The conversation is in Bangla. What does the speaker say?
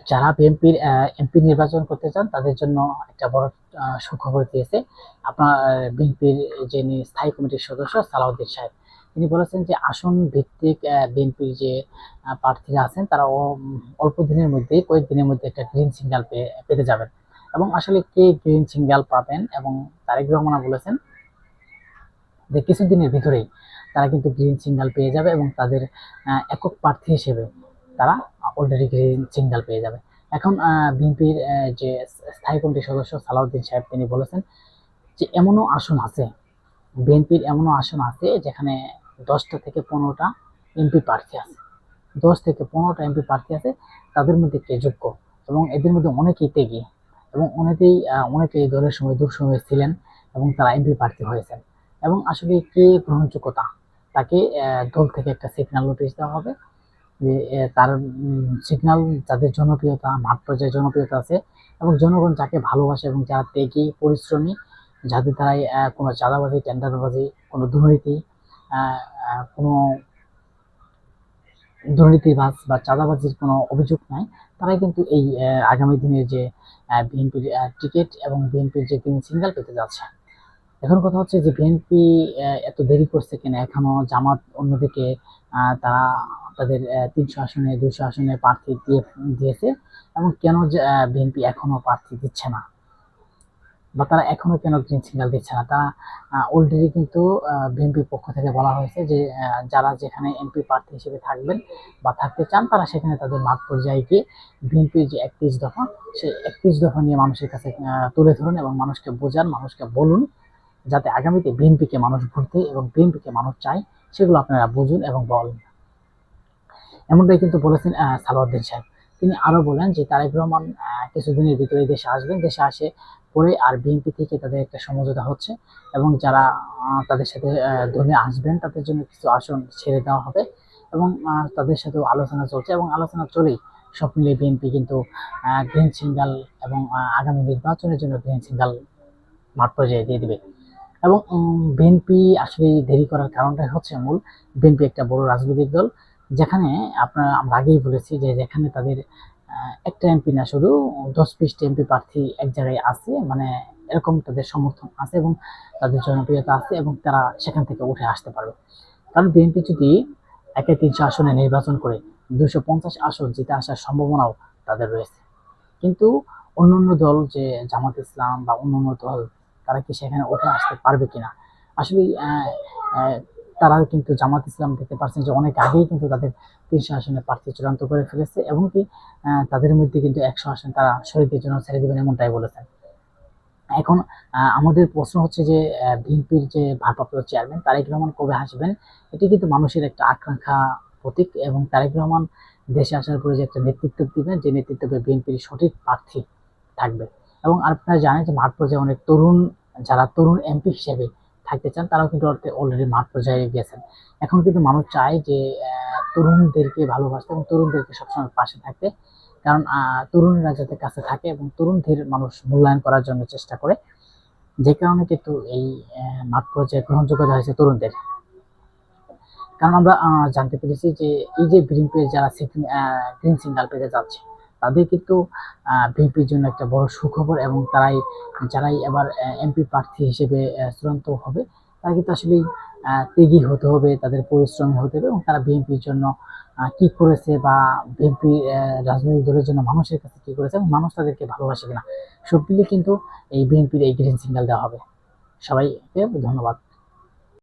যারা বিএনপির এমপি নির্বাচন করতে চান তাদের জন্য একটা বড় সুখবর দিয়েছে আপনার বিএনপির যিনি স্থায়ী কমিটির সদস্য সালাউদ্দিন সাহেব। তিনি বলেছেন যে আসন ভিত্তিক বিএনপির যে প্রার্থীরা আছেন তারা অল্প দিনের মধ্যেই কয়েকদিনের মধ্যে একটা গ্রিন সিগন্যাল পেতে যাবেন। এবং আসলে কে গ্রিন সিগন্যাল পাবেন এবং তারেক রহমান বলেছেন যে কিছুদিনের ভিতরেই তারা কিন্তু গ্রিন সিগন্যাল পেয়ে যাবে এবং তাদের একক প্রার্থী হিসেবে তারা অলরেডি গ্রিন সিগন্যাল পেয়ে যাবে। এখন বিএনপির যে স্থায়ী কমিটির সদস্য সালাউদ্দিন সাহেব তিনি বলেছেন যে এমনও আসন আছে, বিএনপির এমনও আসন আছে যেখানে 10টা থেকে 15টা এমপি প্রার্থী আছে। 10 থেকে 15টা এমপি প্রার্থী আছে, তাদের মধ্যে কে যোগ্য এবং এদের মধ্যে অনেকেই ত্যাগী এবং অনেকেই দলের সময় দুঃসময়ে ছিলেন এবং তারা এমপি প্রার্থী হয়েছেন। এবং আসলে কে গ্রহণযোগ্যতা তাকে দল থেকে একটা সিগন্যাল নোটিশ দেওয়া হবে যে তার সিগন্যাল যাদের জনপ্রিয়তা মাঠ পর্যায়ে জনপ্রিয়তা আছে এবং জনগণ যাকে ভালোবাসে এবং যারা ত্যাগী পরিশ্রমী, যাদের দ্বারাই কোনো চাঁদাবাজি টেন্ডারবাজি কোনো কোনো দুর্নীতিবাজ বা চাঁদাবাজির কোনো অভিযোগ নাই, তারাই কিন্তু এই আগামী দিনের যে বিএনপির টিকিট এবং বিএনপির যে গ্রিন সিগন্যাল পেতে যাচ্ছে। এখন কথা হচ্ছে যে বিএনপি এত দেরি করছে কেন? এখনো জামাত অন্যদিকে তারা তাদের 300 আসনে 200 আসনে প্রার্থী দিয়েছে এবং কেন বিএনপি এখনো প্রার্থী দিচ্ছে না বা তারা এখনো কেন গ্রিন সিগন্যাল দিচ্ছে না? তারা অলরেডি কিন্তু বিএনপির পক্ষ থেকে বলা হয়েছে যে যারা যেখানে এমপি প্রার্থী হিসেবে থাকবেন বা থাকতে চান তারা সেখানে তাদের মাঠ পর্যায়ে গিয়ে বিএনপির যে 31 দফা সেই 31 দফা নিয়ে মানুষের কাছে তুলে ধরুন এবং মানুষকে বোঝান, মানুষকে বলুন যাতে আগামীতে বিএনপিকে মানুষ ভোট দেয় এবং বিএনপিকে মানুষ চায়, সেগুলো আপনারা বুঝুন এবং বলেন। এমনটাই কিন্তু বলেছেন সালাউদ্দিন সাহেব। তিনি আরো বলেন যে তারেক রহমান কিছুদিনের ভিতরে দেশে আসবেন, দেশে আসে পরে আর বিএনপি থেকে তাদের একটা সমঝোতা হচ্ছে এবং যারা তাদের সাথে দলে আসবেন তাদের জন্য কিছু আসন ছেড়ে দেওয়া হবে এবং তাদের সাথেও আলোচনা চলছে এবং আলোচনা চলেই সব মিলিয়ে বিএনপি কিন্তু গ্রিন সিগন্যাল এবং আগামী নির্বাচনের জন্য গ্রিন সিগন্যাল মাঠ পর্যায়ে দিয়ে দিবে। এবং বিএনপি আসলে দেরি করার কারণটাই হচ্ছে মূল, বিএনপি একটা বড় রাজনৈতিক দল যেখানে আমরা আগেই বলেছি যে যেখানে তাদের একটা এমপি না শুধু 10-20টা এমপি প্রার্থী এক জায়গায় আছে, মানে এরকম তাদের সমর্থন আছে এবং তাদের জনপ্রিয়তা আছে এবং তারা সেখান থেকে উঠে আসতে পারবে। কারণ বিএনপি যদি 300 আসনে নির্বাচন করে 250 আসন জিতে আসার সম্ভাবনাও তাদের রয়েছে। কিন্তু অন্যান্য দল যে জামাত ইসলাম বা অন্যান্য দল তারা কি সেখানে উঠে আসতে পারবে কিনা? আসলে তারা কিন্তু জামাত ইসলাম দেখতে পাচ্ছেন যে অনেক আগেই কিন্তু তাদের 300 আসনে প্রার্থী চূড়ান্ত করে ফেলেছে এবং কি তাদের মধ্যে কিন্তু 100 আসন তারা শহীদের জন্য ছেড়ে দেবেন এমনটাই বলেছেন। এখন আমাদের প্রশ্ন হচ্ছে যে বিএনপির যে ভারপ্রাপ্ত চেয়ারম্যান তারেক রহমান কবে আসবেন? এটি কিন্তু মানুষের একটা আকাঙ্ক্ষা প্রতীক এবং তারেক রহমান দেশে আসার পরে যে একটা নেতৃত্ব দিবেন, যে নেতৃত্বে বিএনপির সঠিক প্রার্থী থাকবে। এবং আপনারা জানেন যে মাঠ পর্যায়ে অনেক যারা তরুণ এমপি হিসেবে থাকতে চান তারাও কিন্তু অলরেডি মাঠ পর্যায়ে গিয়েছেন। এখন কিন্তু মানুষ চায় যে তরুণদেরকে ভালোবাসতে এবং তরুণদেরকে সবসময় পাশে থাকতে। কারণ তরুণরা যাতে কাছে থাকে এবং তরুণদের মানুষ মূল্যায়ন করার জন্য চেষ্টা করে, যে কারণে কিন্তু এই মাঠ পর্যায়ে গ্রহণযোগ্যতা হয়েছে তরুণদের। কারণ আমরা জানতে পেরেছি যে এই যে বিএনপির যারা গ্রিন সিগন্যাল পেতে যাচ্ছে তাদের কিন্তু বিএনপির জন্য একটা বড় সুখবর এবং যারাই এবার এমপি প্রার্থী হিসেবে চূড়ান্ত হবে তারা কিন্তু আসলে ত্যাগী হতে হবে, তাদের পরিশ্রমী হতে হবে এবং তারা বিএনপির জন্য কি করেছে বা বিএনপি রাজনৈতিক দলের জন্য মানুষের কাছে কি করেছে এবং মানুষ তাদেরকে ভালোবাসে কিনা সব মিলিয়ে কিন্তু এই বিএনপির এই গ্রিন সিগন্যাল দেওয়া হবে। সবাইকে ধন্যবাদ।